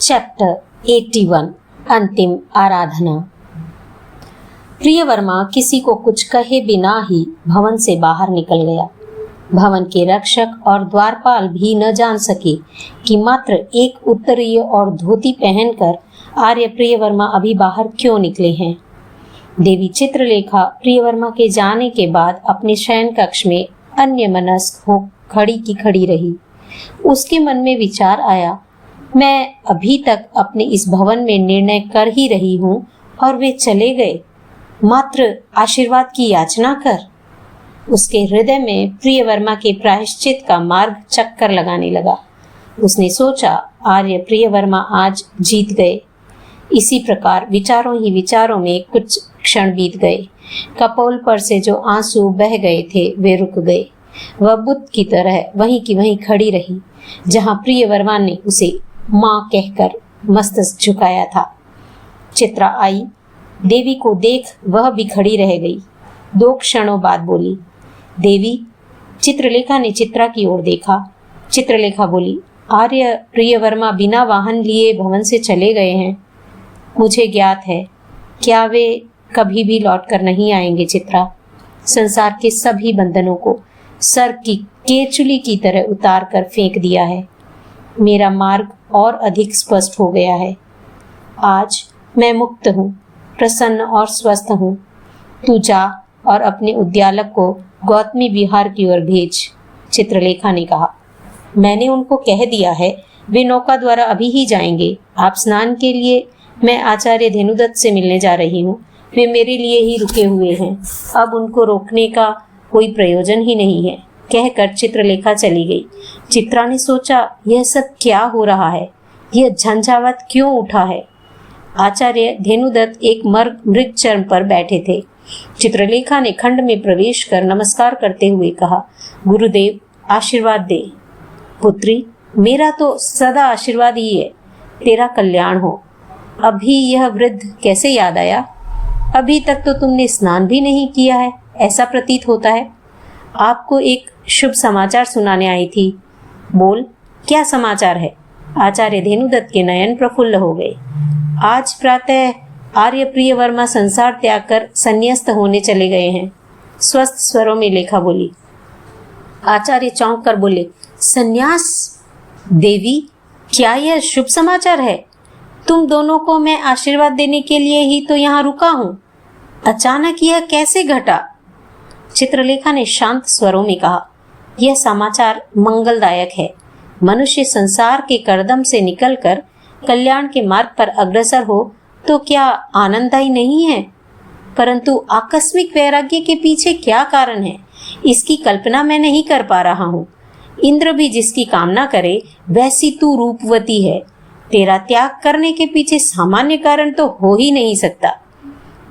Chapter 81 अंतिम आराधना। प्रियवर्मा किसी को कुछ कहे बिना ही भवन से बाहर निकल गया। भवन के रक्षक और द्वारपाल भी न जान सके कि मात्र एक उत्तरीय और धोती पहनकर आर्य प्रियवर्मा अभी बाहर क्यों निकले हैं। देवी चित्रलेखा प्रियवर्मा के जाने के बाद अपने शयन कक्ष में अन्यमनस्क हो खड़ी की खड़ी रही। उसके मन में विचार आया, मैं अभी तक अपने इस भवन में निर्णय कर ही रही हूँ और वे चले गए, मात्र आशीर्वाद की याचना कर। उसके हृदय में प्रियवर्मा के प्रायश्चित का मार्ग चक्कर लगाने लगा। उसने सोचा, आर्य प्रियवर्मा आज जीत गए। इसी प्रकार विचारों ही विचारों में कुछ क्षण बीत गए। कपोल पर से जो आंसू बह गए थे वे रुक गए। वह बुद्ध की तरह वहीं की वहीं खड़ी रही जहां प्रियवर्मा ने उसे मां कहकर मस्तक झुकाया था। चित्रा आई, देवी को देख वह भी खड़ी रह गई। 2 क्षणों बाद बोली, देवी। चित्रलेखा ने चित्रा की ओर देखा। चित्रलेखा बोली, आर्य प्रियवर्मा बिना वाहन लिए भवन से चले गए हैं। मुझे ज्ञात है, क्या वे कभी भी लौट कर नहीं आएंगे। चित्रा, संसार के सभी बंधनों को सर की केचुली की तरह उतार कर फेंक दिया है। मेरा मार्ग और अधिक स्पष्ट हो गया है। आज मैं मुक्त हूँ, प्रसन्न और स्वस्थ हूँ। तू जा और अपने उद्यालक को गौतमी विहार की ओर भेज। चित्रलेखा ने कहा, मैंने उनको कह दिया है, वे नौका द्वारा अभी ही जाएंगे। आप स्नान के लिए मैं आचार्य धेनुदत्त से मिलने जा रही हूँ। वे मेरे लिए ही रुके हुए हैं, अब उनको रोकने का कोई प्रयोजन ही नहीं है, कहकर चित्रलेखा चली गई। चित्रा ने सोचा, यह सब क्या हो रहा है, यह झंझावात क्यों उठा है। आचार्य धेनुदत्त एक मृग चर्म पर बैठे थे। चित्रलेखा ने खंड में प्रवेश कर नमस्कार करते हुए कहा, गुरुदेव आशीर्वाद दे। पुत्री, मेरा तो सदा आशीर्वाद ही है, तेरा कल्याण हो। अभी यह वृद्ध कैसे याद आया? अभी तक तो तुमने स्नान भी नहीं किया है, ऐसा प्रतीत होता है। आपको एक शुभ समाचार सुनाने आई थी। बोल, क्या समाचार है? आचार्य धेनुदत्त के नयन प्रफुल्ल हो गए। आज प्रातः आर्य प्रियवर्मा संसार त्याग कर संन्यास्त होने चले गए हैं, स्वस्थ स्वरों में लेखा बोली। आचार्य चौंक कर बोले, संन्यास? देवी, क्या यह शुभ समाचार है? तुम दोनों को मैं आशीर्वाद देने के लिए ही तो यहाँ रुका हूँ, अचानक यह कैसे घटा? चित्रलेखा ने शांत स्वरों में कहा, यह समाचार मंगलदायक है। मनुष्य संसार के करदम से निकलकर कल्याण के मार्ग पर अग्रसर हो तो क्या आनंददायी नहीं है? परंतु आकस्मिक वैराग्य के पीछे क्या कारण है, इसकी कल्पना मैं नहीं कर पा रहा हूँ। इंद्र भी जिसकी कामना करे वैसी तू रूपवती है। तेरा त्याग करने के पीछे सामान्य कारण तो हो ही नहीं सकता।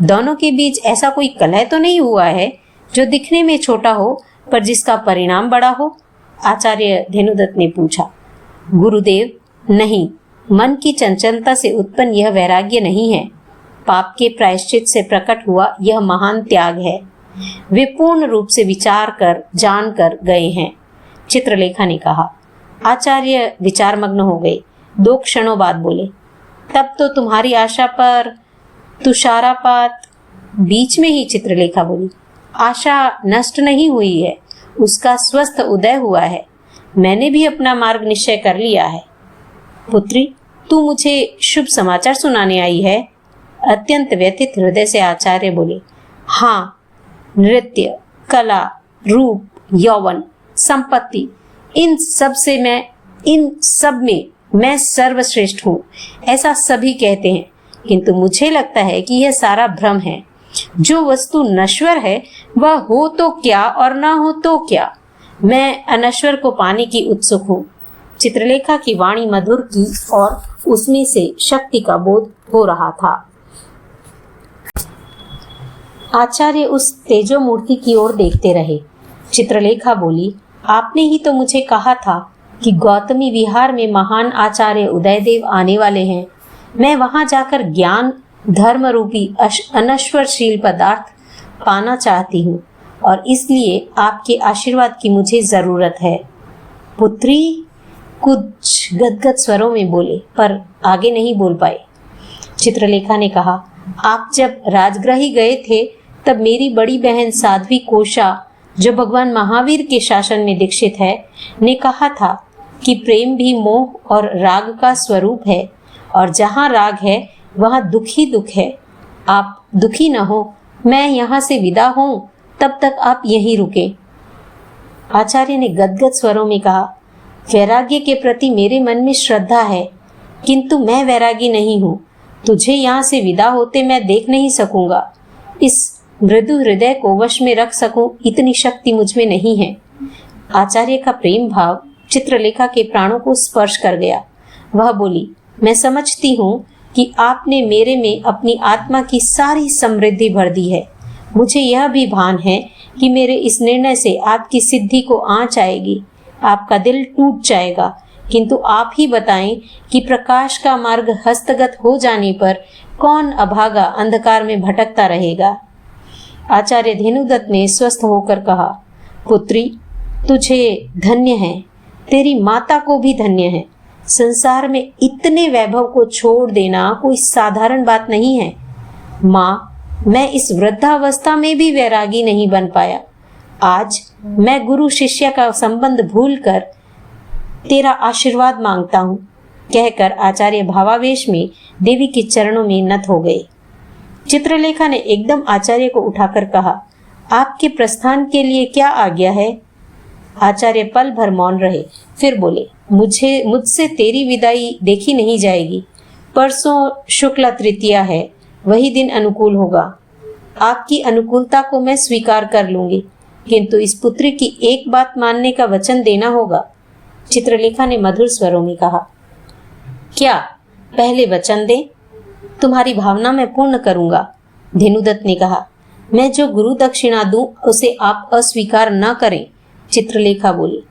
दोनों के बीच ऐसा कोई कलह तो नहीं हुआ है जो दिखने में छोटा हो पर जिसका परिणाम बड़ा हो? आचार्य धेनुदत्त ने पूछा। गुरुदेव, नहीं, मन की चंचलता से उत्पन्न यह वैराग्य नहीं है, पाप के प्रायश्चित से प्रकट हुआ यह महान त्याग है। वे पूर्ण रूप से विचार कर जान कर गए हैं, चित्रलेखा ने कहा। आचार्य विचारमग्न हो गए। 2 क्षणों बाद बोले, तब तो तुम्हारी आशा पर तुषारापात। बीच में ही चित्रलेखा बोली, आशा नष्ट नहीं हुई है, उसका स्वस्थ उदय हुआ है। मैंने भी अपना मार्ग निश्चय कर लिया है। पुत्री, तू मुझे शुभ समाचार सुनाने आई है? अत्यंत व्यथित हृदय से आचार्य बोले, हाँ, नृत्य, कला, रूप, यौवन, संपत्ति, इन सब में मैं सर्वश्रेष्ठ हूँ, ऐसा सभी कहते हैं, किंतु मुझे लगता है कि यह सारा भ्रम है। जो वस्तु नश्वर है वह हो तो क्या और ना हो तो क्या, मैं अनश्वर को पाने की उत्सुक हूँ। चित्रलेखा की वाणी मधुर की और उसमें से शक्ति का बोध हो रहा था। आचार्य उस तेजो मूर्ति की ओर देखते रहे। चित्रलेखा बोली, आपने ही तो मुझे कहा था कि गौतमी विहार में महान आचार्य उदयदेव आने वाले हैं। मैं वहां जाकर ज्ञान धर्म रूपी अनश्वरशील पदार्थ पाना चाहती हूँ और इसलिए आपके आशीर्वाद की मुझे जरूरत है। पुत्री, कुछ गदगद स्वरों में बोले, पर आगे नहीं बोल पाए। चित्रलेखा ने कहा, आप जब राजगृह गए थे तब मेरी बड़ी बहन साध्वी कोशा, जो भगवान महावीर के शासन में दीक्षित है, ने कहा था कि प्रेम भी मोह और राग का स्वरूप है, और जहाँ राग है वहाँ दुख ही दुख है। आप दुखी न हो, मैं यहाँ से विदा हूँ, तब तक आप यहीं रुके। आचार्य ने गदगद स्वरों में कहा, वैराग्य के प्रति मेरे मन में श्रद्धा है, किंतु मैं वैरागी नहीं हूँ। तुझे यहाँ से विदा होते मैं देख नहीं सकूंगा। इस मृदु हृदय को वश में रख सकूं, इतनी शक्ति मुझ में नहीं है। आचार्य का प्रेम भाव चित्रलेखा के प्राणों को स्पर्श कर गया। वह बोली, मैं समझती हूँ कि आपने मेरे में अपनी आत्मा की सारी समृद्धि भर दी है। मुझे यह भी भान है कि मेरे इस निर्णय से आपकी सिद्धि को आंच आएगी, आपका दिल टूट जाएगा, किंतु आप ही बताएं कि प्रकाश का मार्ग हस्तगत हो जाने पर कौन अभागा अंधकार में भटकता रहेगा। आचार्य धेनुदत्त ने स्वस्थ होकर कहा, पुत्री, तुझे धन्य है, तेरी माता को भी धन्य है। संसार में इतने वैभव को छोड़ देना कोई साधारण बात नहीं है। माँ, मैं इस वृद्धावस्था में भी वैरागी नहीं बन पाया। आज मैं गुरु शिष्य का संबंध भूलकर तेरा आशीर्वाद मांगता हूँ, कहकर आचार्य भावावेश में देवी के चरणों में नत हो गए। चित्रलेखा ने एकदम आचार्य को उठाकर कहा, आपके प्रस्थान के लिए क्या आज्ञा है? आचार्य पल भर मौन रहे, फिर बोले, मुझसे तेरी विदाई देखी नहीं जाएगी। परसों शुक्ला तृतीया है, वही दिन अनुकूल होगा। आपकी अनुकूलता को मैं स्वीकार कर लूंगी, किंतु इस पुत्री की एक बात मानने का वचन देना होगा। चित्रलेखा ने मधुर स्वरों में कहा, क्या? पहले वचन दे, तुम्हारी भावना मैं पूर्ण करूंगा। धेनुदत्त ने कहा, मैं जो गुरु दक्षिणा दूं उसे आप अस्वीकार न करें। चित्रलेखा बोली।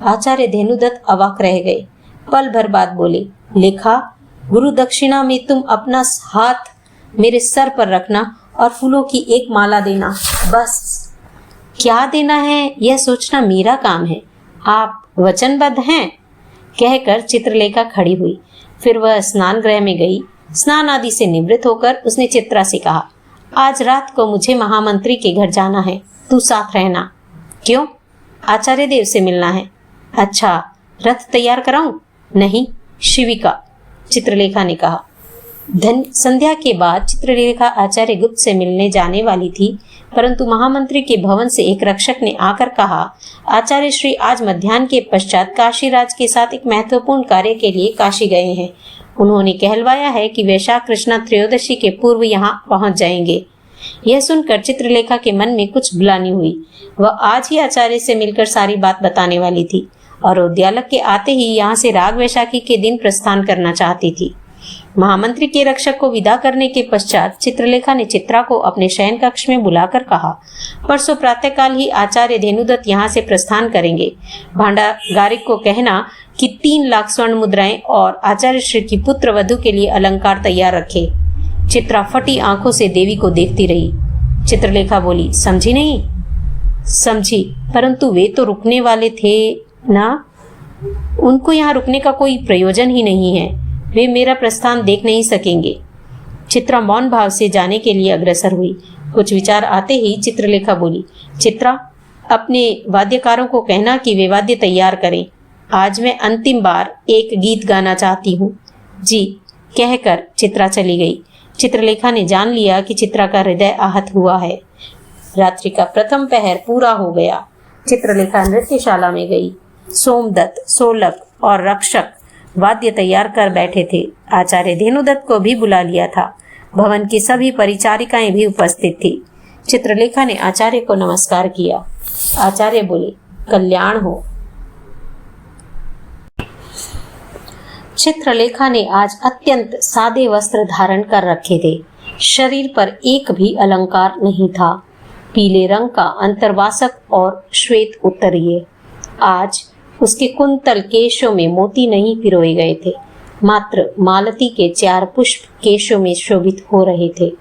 आचार्य धेनुदत्त अवाक रह गए। पल भर बाद बोले, लेखा, गुरु दक्षिणा में तुम अपना हाथ मेरे सर पर रखना और फूलों की एक माला देना, बस। क्या देना है यह सोचना मेरा काम है। आप वचनबद्ध हैं? कहकर चित्रलेखा खड़ी हुई। फिर वह स्नान गृह में गई। स्नान आदि से निवृत्त होकर उसने चित्रा से कहा, आज रात को मुझे महामंत्री के घर जाना है, तू साथ रहना। क्यों? आचार्य देव से मिलना है। अच्छा, रथ तैयार कराऊं? नहीं, शिविका, चित्रलेखा ने कहा। संध्या के बाद चित्रलेखा आचार्य गुप्त से मिलने जाने वाली थी, परंतु महामंत्री के भवन से एक रक्षक ने आकर कहा, आचार्य श्री आज मध्याह्न के पश्चात काशीराज के साथ एक महत्वपूर्ण कार्य के लिए काशी गए हैं। उन्होंने कहलवाया है कि वैशाख कृष्णा त्रयोदशी के पूर्व यहाँ पहुंच जाएंगे। यह सुनकर चित्रलेखा के मन में कुछ ग्लानि हुई। वह आज ही आचार्य से मिलकर सारी बात बताने वाली थी और उद्यालक के आते ही यहाँ से राग वैशाखी के दिन प्रस्थान करना चाहती थी। महामंत्री के रक्षक को विदा करने के पश्चात चित्रलेखा ने चित्रा को अपने शयन कक्ष में बुलाकर कहा, परसों प्रातःकाल ही आचार्य धेनुदत्त यहाँ से प्रस्थान करेंगे। भांडागारिक को कहना कि 3 लाख स्वर्ण मुद्राएं और आचार्य श्री की पुत्र वधू के लिए अलंकार तैयार रखे। चित्रा फटी आंखों से देवी को देखती रही। चित्रलेखा बोली, समझी नहीं? समझी, परंतु वे तो रुकने वाले थे ना। उनको यहाँ रुकने का कोई प्रयोजन ही नहीं है। वे मेरा प्रस्थान देख नहीं सकेंगे। चित्रा मौन भाव से जाने के लिए अग्रसर हुई। कुछ विचार आते ही चित्रलेखा बोली, चित्रा, अपने वाद्यकारों को कहना कि वे वाद्य तैयार करें। आज मैं अंतिम बार एक गीत गाना चाहती हूँ। जी, कहकर चित्रा चली गई। चित्रलेखा ने जान लिया कि चित्रा का हृदय आहत हुआ है। रात्रि का प्रथम पहर पूरा हो गया। चित्रलेखा नृत्यशाला में गई। सोमदत्त, सोलक और रक्षक वाद्य तैयार कर बैठे थे। आचार्य धेनुदत्त को भी बुला लिया था। भवन की सभी परिचारिकाएं भी उपस्थित थी। चित्रलेखा ने आचार्य को नमस्कार किया। आचार्य बोले, कल्याण हो। चित्रलेखा ने आज अत्यंत सादे वस्त्र धारण कर रखे थे। शरीर पर एक भी अलंकार नहीं था। पीले रंग का अंतर्वासक और श्वेत उत्तरीय। आज उसके कुंतल केशों में मोती नहीं पिरोए गए थे, मात्र मालती के 4 पुष्प केशों में शोभित हो रहे थे।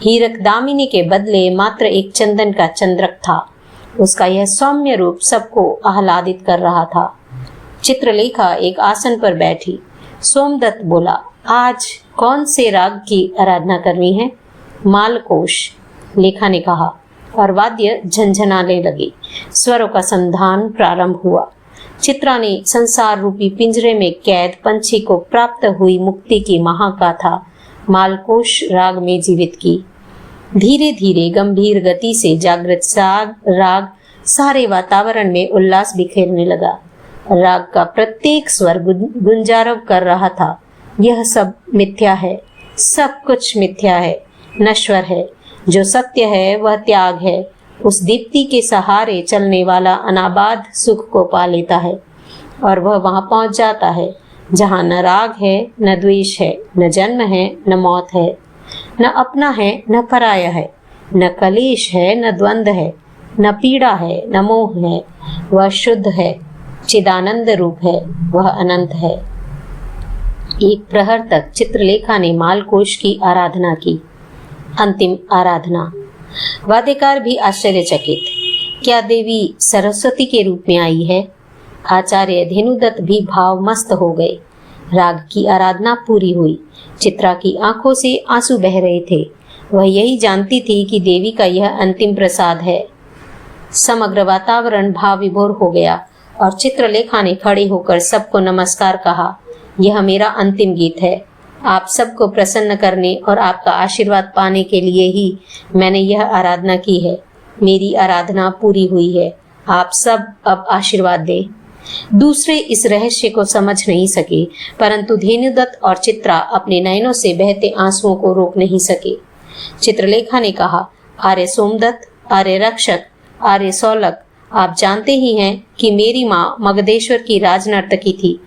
हीरक दामिनी के बदले मात्र एक चंदन का चंद्रक था। उसका यह सौम्य रूप सबको आह्लादित कर रहा था। चित्रलेखा एक आसन पर बैठी। सोमदत्त बोला, आज कौन से राग की आराधना करनी है? मालकोश, लेखा ने कहा, और वाद्य झंझनाने लगे। स्वरों का संधान प्रारंभ हुआ। चित्रा ने संसार रूपी पिंजरे में कैद पंछी को प्राप्त हुई मुक्ति की महागाथा मालकोश राग में जीवित की। धीरे धीरे गंभीर गति से जागृत राग सारे वातावरण में उल्लास बिखेरने लगा। राग का प्रत्येक स्वर गुंजारव कर रहा था, यह सब मिथ्या है, सब कुछ मिथ्या है, नश्वर है। जो सत्य है वह त्याग है। उस दीप्ति के सहारे चलने वाला अनाबाद सुख को पा लेता है और वह वहां पहुंच जाता है जहां न राग है, न द्वेष है, न जन्म है, न मौत है, न अपना है, न पराया है, न कलेश है, न द्वंद्व है, न पीड़ा है, न मोह है। वह शुद्ध है, चिदानंद रूप है, वह अनंत है। एक प्रहर तक चित्रलेखा ने मालकोश की आराधना की। अंतिम आराधना। वाद्यकार भी आश्चर्यचकित, क्या देवी सरस्वती के रूप में आई है? आचार्य धेनुदत्त भी भाव मस्त हो गए। राग की आराधना पूरी हुई। चित्रा की आंखों से आंसू बह रहे थे। वह यही जानती थी कि देवी का यह अंतिम प्रसाद है। समग्र वातावरण भाव विभोर हो गया और चित्रलेखा ने खड़े होकर सबको नमस्कार कहा। यह मेरा अंतिम गीत है। आप सबको प्रसन्न करने और आपका आशीर्वाद पाने के लिए ही मैंने यह आराधना की है। मेरी आराधना पूरी हुई है। आप सब अब आशीर्वाद दें। दूसरे इस रहस्य को समझ नहीं सके, परंतु धेनुदत्त और चित्रा अपने नयनों से बहते आंसुओं को रोक नहीं सके। चित्रलेखा ने कहा, आर्य सोमदत्त, आर्य रक्षक, आर्य सौलक, आप जानते ही हैं कि मेरी माँ मगधेश्वर की राजनर्तकी थी।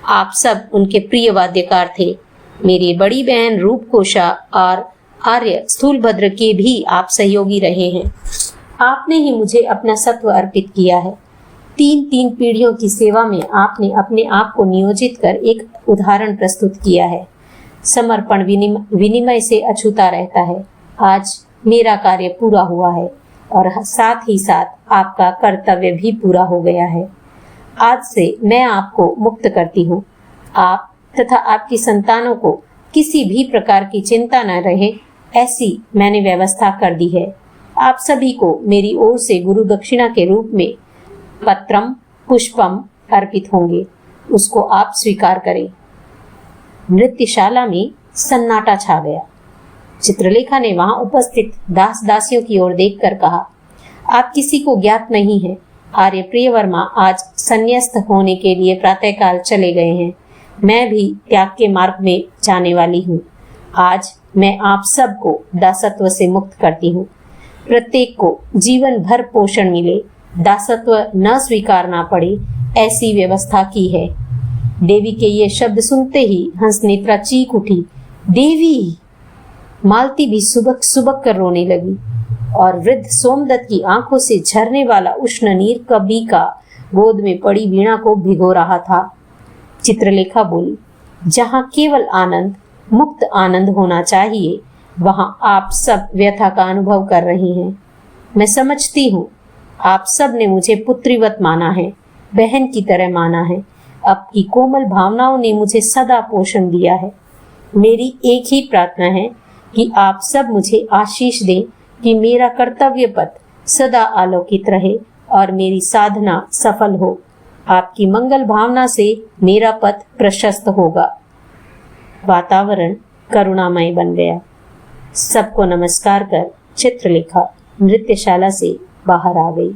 आप सब उनके प्रिय वाद्यकार थे। मेरी बड़ी बहन रूपकोशा और आर्य स्थूलभद्र के भी आप सहयोगी रहे हैं। आपने ही मुझे अपना सत्व अर्पित किया है। 3 पीढ़ियों की सेवा में आपने अपने आप को नियोजित कर एक उदाहरण प्रस्तुत किया है। समर्पण विनिमय से अछूता रहता है। आज मेरा कार्य पूरा हुआ है और साथ ही साथ आपका कर्तव्य भी पूरा हो गया है। आज से मैं आपको मुक्त करती हूँ। आप तथा आपकी संतानों को किसी भी प्रकार की चिंता न रहे, ऐसी मैंने व्यवस्था कर दी है। आप सभी को मेरी ओर से गुरु दक्षिणा के रूप में पत्रम पुष्पम अर्पित होंगे। उसको आप स्वीकार करें। नृत्यशाला में सन्नाटा छा गया। चित्रलेखा ने वहां उपस्थित दास दासियों की ओर देखकर कहा, आप किसी को ज्ञात नहीं है। आर्य प्रियवर्मा आज संन्यस्त होने के लिए प्रातःकाल चले गए हैं। मैं भी त्याग के मार्ग में जाने वाली हूँ। आज मैं आप सबको दासत्व से मुक्त करती हूँ। प्रत्येक को जीवन भर पोषण मिले, दासत्व न स्वीकारना पड़े, ऐसी व्यवस्था की है। देवी के ये शब्द सुनते ही हंसनेत्रा चीख उठी, देवी! मालती भी सुबक सुबक कर रोने लगी और वृद्ध सोमदत्त की आंखों से झरने वाला उष्ण नीर कभी का गोद में पड़ी वीणा को भिगो रहा था। चित्रलेखा बोली, जहाँ केवल आनंद, मुक्त आनंद होना चाहिए, वहां आप सब व्यथा का अनुभव कर रही हैं। मैं समझती हूँ आप सब ने मुझे पुत्रीवत माना है, बहन की तरह माना है। आपकी कोमल भावनाओं ने मुझे सदा पोषण दिया है। मेरी एक ही प्रार्थना है कि आप सब मुझे आशीष दें कि मेरा कर्तव्य पथ सदा आलोकित रहे और मेरी साधना सफल हो। आपकी मंगल भावना से मेरा पथ प्रशस्त होगा। वातावरण करुणामय बन गया। सबको नमस्कार कर चित्रलेखा नृत्यशाला से बाहर आ गई।